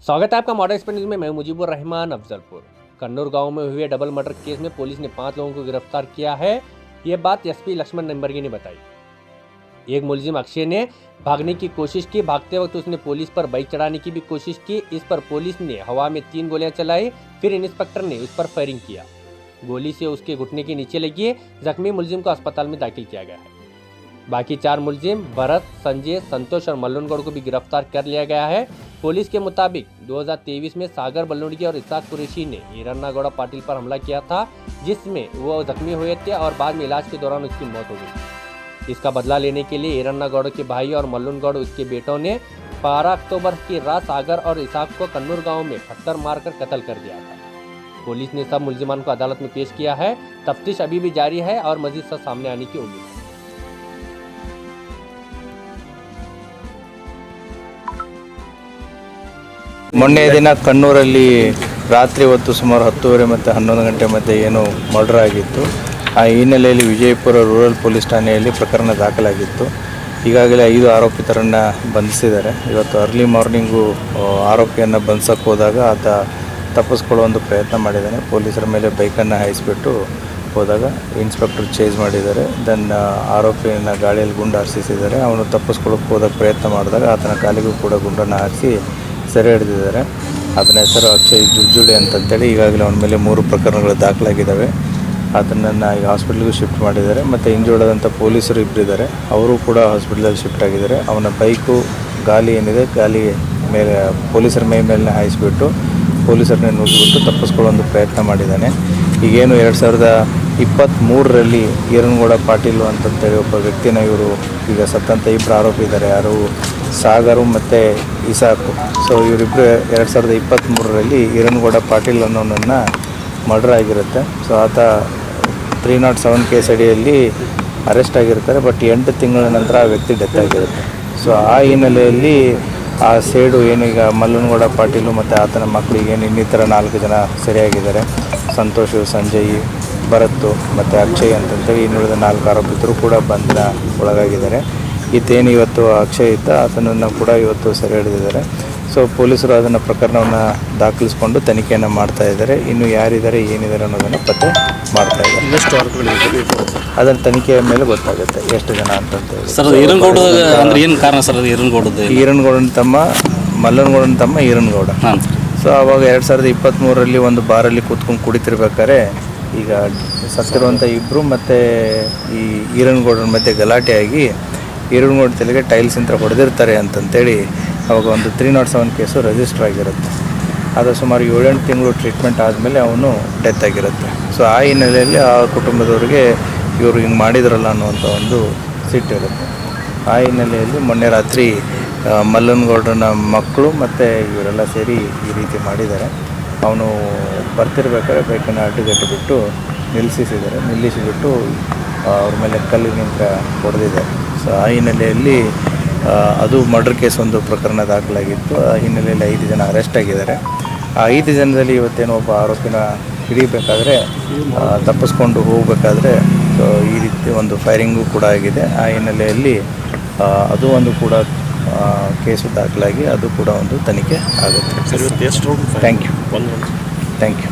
स्वागत है आपका मॉडर्न एक्सप्रेस न्यूज़ में। मैं मुजीबुर रहमान अफजलपुर। कन्नूर गांव में हुए डबल मर्डर केस में पुलिस ने 5 लोगों को गिरफ्तार किया है। ये बात एसपी लक्ष्मण नंबरगी ने बताई। एक मुलजिम अक्षय ने भागने की कोशिश की। भागते वक्त उसने पुलिस पर बाइक चढ़ाने की भी कोशिश की। इस पर पुलिस ने हवा में 3 गोलियां चलाई। फिर इंस्पेक्टर ने उस पर फायरिंग किया। गोली से उसके घुटने के नीचे लगी। जख्मी मुलजिम को अस्पताल में दाखिल किया गया है। बाकी 4 मुलजिम भरत, संजय, संतोष और मल्लनगौड़ को भी गिरफ्तार कर लिया गया है। पुलिस के मुताबिक 2023 में सागर बल्लुंडगी और इसाक कुरैशी ने ईरन्नागौड़ा पाटिल पर हमला किया था, जिसमें वो जख्मी हुए थे और बाद में इलाज के दौरान उसकी मौत हो गई। इसका बदला लेने के लिए ईरन्नागौड़ के भाई और मल्लनगौड़ उसके बेटों ने 12 अक्टूबर की रात सागर और इसाक को कन्नूर गांव में पत्थर मारकर कत्ल कर दिया था। पुलिस ने सब मुलजिमान को अदालत में पेश किया है। तफ्तीश अभी भी जारी है और मजीद सब सामने आने की उम्मीद है। ಮೊನ್ನೆ ದಿನ ಕಣ್ಣೂರಲ್ಲಿ ರಾತ್ರಿ ಹೊತ್ತು ಸುಮಾರು 10:30 ಮತ್ತು 11 ಗಂಟೆ ಮಧ್ಯೆ ಏನು ಮರ್ಡರ್ ಆಗಿತ್ತು. ಆ ಹಿನ್ನೆಲೆಯಲ್ಲಿ ವಿಜಯಪುರ ರೂರಲ್ ಪೊಲೀಸ್ ಠಾಣೆಯಲ್ಲಿ ಪ್ರಕರಣ ದಾಖಲಾಗಿತ್ತು. ಈಗಾಗಲೇ 5 ಆರೋಪಿತರನ್ನು ಬಂಧಿಸಿದ್ದಾರೆ. ಇವತ್ತು ಅರ್ಲಿ ಮಾರ್ನಿಂಗು ಆರೋಪಿಯನ್ನು ಬಂಧಿಸೋಕ್ಕೆ ಹೋದಾಗ ಆತ ತಪ್ಪಿಸ್ಕೊಳ್ಳೋ ಒಂದು ಪ್ರಯತ್ನ ಮಾಡಿದ್ದಾನೆ. ಪೊಲೀಸರ ಮೇಲೆ ಬೈಕನ್ನು ಹಾಯಿಸಿಬಿಟ್ಟು ಹೋದಾಗ ಇನ್ಸ್ಪೆಕ್ಟರ್ ಚೇಸ್ ಮಾಡಿದ್ದಾರೆ. ದೆನ್ ಆರೋಪಿಯನ್ನು ಗಾಳಿಯಲ್ಲಿ ಗುಂಡು ಹಾರಿಸಿದ್ದಾರೆ. ಅವನು ತಪ್ಪಿಸ್ಕೊಳ್ಳೋಕ್ಕೆ ಹೋದಾಗ ಪ್ರಯತ್ನ ಮಾಡಿದಾಗ ಆತನ ಕಾಲಿಗೂ ಕೂಡ ಗುಂಡನ್ನು ಹಾರಿಸಿ ಸೆರೆ ಹಿಡಿದಿದ್ದಾರೆ. ಆತನ ಹೆಸರು ಅಕ್ಷಯ್ ಜುಲ್ಜುಳಿ ಅಂತಂತೇಳಿ. ಈಗಾಗಲೇ ಅವನ ಮೇಲೆ 3 ಪ್ರಕರಣಗಳು ದಾಖಲಾಗಿದ್ದಾವೆ. ಆತನನ್ನು ಈಗ ಹಾಸ್ಪಿಟ್ಲಿಗೂ ಶಿಫ್ಟ್ ಮಾಡಿದ್ದಾರೆ. ಮತ್ತು ಇಂಜೂರ್ಡಾದಂಥ ಪೊಲೀಸರು ಇಬ್ಬರಿದ್ದಾರೆ, ಅವರು ಕೂಡ ಹಾಸ್ಪಿಟ್ಲಲ್ಲಿ ಶಿಫ್ಟ್ ಆಗಿದ್ದಾರೆ. ಅವನ ಬೈಕು ಗಾಲಿ ಏನಿದೆ, ಗಾಲಿ ಮೇಲೆ ಪೊಲೀಸರ ಮೇಲೆ ಹಾಯಿಸಿಬಿಟ್ಟು ಪೊಲೀಸರನ್ನೇ ನುಗ್ಗಿಬಿಟ್ಟು ತಪ್ಪಿಸ್ಕೊಳ್ಳೋ ಒಂದು ಪ್ರಯತ್ನ ಮಾಡಿದ್ದಾನೆ. ಈಗೇನು 2023ರಲ್ಲಿ ಈರನ್ಗೌಡ ಪಾಟೀಲು ಅಂತಂತೇಳಿ ಒಬ್ಬ ವ್ಯಕ್ತಿನ ಇವರು ಈಗ ಸತ್ತಂತ 2 ಆರೋಪಿ ಇದ್ದಾರೆ, ಯಾರು ಸಾಗರು ಮತ್ತು ಇಸಾಕು. ಸೊ ಇವರಿಬ್ಬರು 2023ರಲ್ಲಿ ಈರನ್ಗೌಡ ಪಾಟೀಲ್ ಅನ್ನೋನನ್ನು ಮರ್ಡರ್ ಆಗಿರುತ್ತೆ. ಸೊ ಆತ 307 ಕೇಸ್ ಅಡಿಯಲ್ಲಿ ಅರೆಸ್ಟ್ ಆಗಿರ್ತಾರೆ. ಬಟ್ 8 ತಿಂಗಳ ನಂತರ ಆ ವ್ಯಕ್ತಿ ಡೆತ್ ಆಗಿರುತ್ತೆ. ಸೊ ಆ ಹಿನ್ನೆಲೆಯಲ್ಲಿ ಆ ಸೇಡು ಏನೀಗ ಮಲ್ಲನಗೌಡ ಪಾಟೀಲು ಮತ್ತು ಆತನ ಮಕ್ಕಳಿಗೆ ಇನ್ನಿತರ 4 ಜನ ಸೆರೆಯಾಗಿದ್ದಾರೆ. ಸಂತೋಷ್, ಸಂಜಯ್, ಭರತ್ ಮತ್ತು ಅಕ್ಷಯ್ ಅಂತಂತೇಳಿ ಇನ್ನುಳಿದ 4 ಆರೋಪಿತರು ಕೂಡ ಬಂಧನ ಒಳಗಾಗಿದ್ದಾರೆ. ಈತೇನು ಇವತ್ತು ಅಕ್ಷಯ್ ಇದ್ದ ಆತನನ್ನು ಕೂಡ ಇವತ್ತು ಸೆರೆ ಹಿಡಿದಿದ್ದಾರೆ. ಸೊ ಪೊಲೀಸರು ಅದನ್ನು ಪ್ರಕರಣವನ್ನು ದಾಖಲಿಸಿಕೊಂಡು ತನಿಖೆಯನ್ನು ಮಾಡ್ತಾ ಇದ್ದಾರೆ. ಇನ್ನು ಯಾರಿದ್ದಾರೆ ಏನಿದ್ದಾರೆ ಅನ್ನೋದನ್ನು ಪತ್ತೆ ಮಾಡ್ತಾ ಇದ್ದಾರೆ. ಅದನ್ನು ತನಿಖೆಯ ಮೇಲೆ ಗೊತ್ತಾಗುತ್ತೆ ಎಷ್ಟು ಜನ ಅಂತಂತೇಳಿ. ಸರ್, ಈರನ್ಗೌಡ ಅಂದ್ರೆ ಏನು ಕಾರಣ ಸರ್? ಈರನ್ಗೌಡನ ತಮ್ಮ ಮಲ್ಲನಗೌಡನ ತಮ್ಮ ಈರನ್ಗೌಡ. ಸೊ ಆವಾಗ 2023ರಲ್ಲಿ ಒಂದು ಬಾರಲ್ಲಿ ಕೂತ್ಕೊಂಡು ಕುಡಿತಿರ್ಬೇಕಾದ್ರೆ ಈಗ ಸತ್ತಿರುವಂಥ ಇಬ್ಬರು ಮತ್ತು ಈ ಈರನ್ಗೌಡನ ಮಧ್ಯೆ ಗಲಾಟೆಯಾಗಿ ಈರನ್ಗೌಡ ತಲೆಗೆ ಟೈಲ್ಸ್ ಅಂತ ಹೊಡೆದಿರ್ತಾರೆ ಅಂತಂತೇಳಿ ಅವಾಗ ಒಂದು 307 ಕೇಸು ರಿಜಿಸ್ಟರ್ ಆಗಿರುತ್ತೆ. ಅದು ಸುಮಾರು 7-8 ತಿಂಗಳು ಟ್ರೀಟ್ಮೆಂಟ್ ಆದಮೇಲೆ ಅವನು ಡೆತ್ ಆಗಿರುತ್ತೆ. ಸೊ ಆ ಹಿನ್ನೆಲೆಯಲ್ಲಿ ಆ ಕುಟುಂಬದವ್ರಿಗೆ ಇವರು ಹಿಂಗೆ ಮಾಡಿದ್ರಲ್ಲ ಅನ್ನುವಂಥ ಒಂದು ಸಿಟ್ಟಿರುತ್ತೆ. ಆ ಹಿನ್ನೆಲೆಯಲ್ಲಿ ಮೊನ್ನೆ ರಾತ್ರಿ ಮಲ್ಲನಗೌಡನ ಮಕ್ಕಳು ಮತ್ತು ಇವರೆಲ್ಲ ಸೇರಿ ಈ ರೀತಿ ಮಾಡಿದ್ದಾರೆ. ಅವನು ಬರ್ತಿರ್ಬೇಕಾದ್ರೆ ಬೈಕನ್ನು ಅಡ್ಡಗಟ್ಟಿಬಿಟ್ಟು ನಿಲ್ಲಿಸಿಬಿಟ್ಟು ಅವ್ರ ಮೇಲೆ ಕಲ್ಲಿನಿಂದ ಹೊಡೆದಿದ್ದಾರೆ. ಸೊ ಆ ಹಿನ್ನೆಲೆಯಲ್ಲಿ ಅದು ಮರ್ಡರ್ ಕೇಸ್ ಒಂದು ಪ್ರಕರಣ ದಾಖಲಾಗಿತ್ತು. ಆ ಹಿನ್ನೆಲೆಯಲ್ಲಿ 5 ಜನ ಅರೆಸ್ಟ್ ಆಗಿದ್ದಾರೆ. ಆ 5 ಜನದಲ್ಲಿ ಇವತ್ತೇನೋ ಒಬ್ಬ ಆರೋಪಿನ ಹಿಡಿಬೇಕಾದ್ರೆ ತಪ್ಪಿಸ್ಕೊಂಡು ಹೋಗಬೇಕಾದ್ರೆ ಈ ರೀತಿ ಒಂದು ಫೈರಿಂಗು ಕೂಡ ಆಗಿದೆ. ಆ ಹಿನ್ನೆಲೆಯಲ್ಲಿ ಅದು ಒಂದು ಕೂಡ ಕೇಸು ದಾಖಲಾಗಿ ಅದು ಕೂಡ ಒಂದು ತನಿಖೆ ಆಗುತ್ತೆ. Thank you.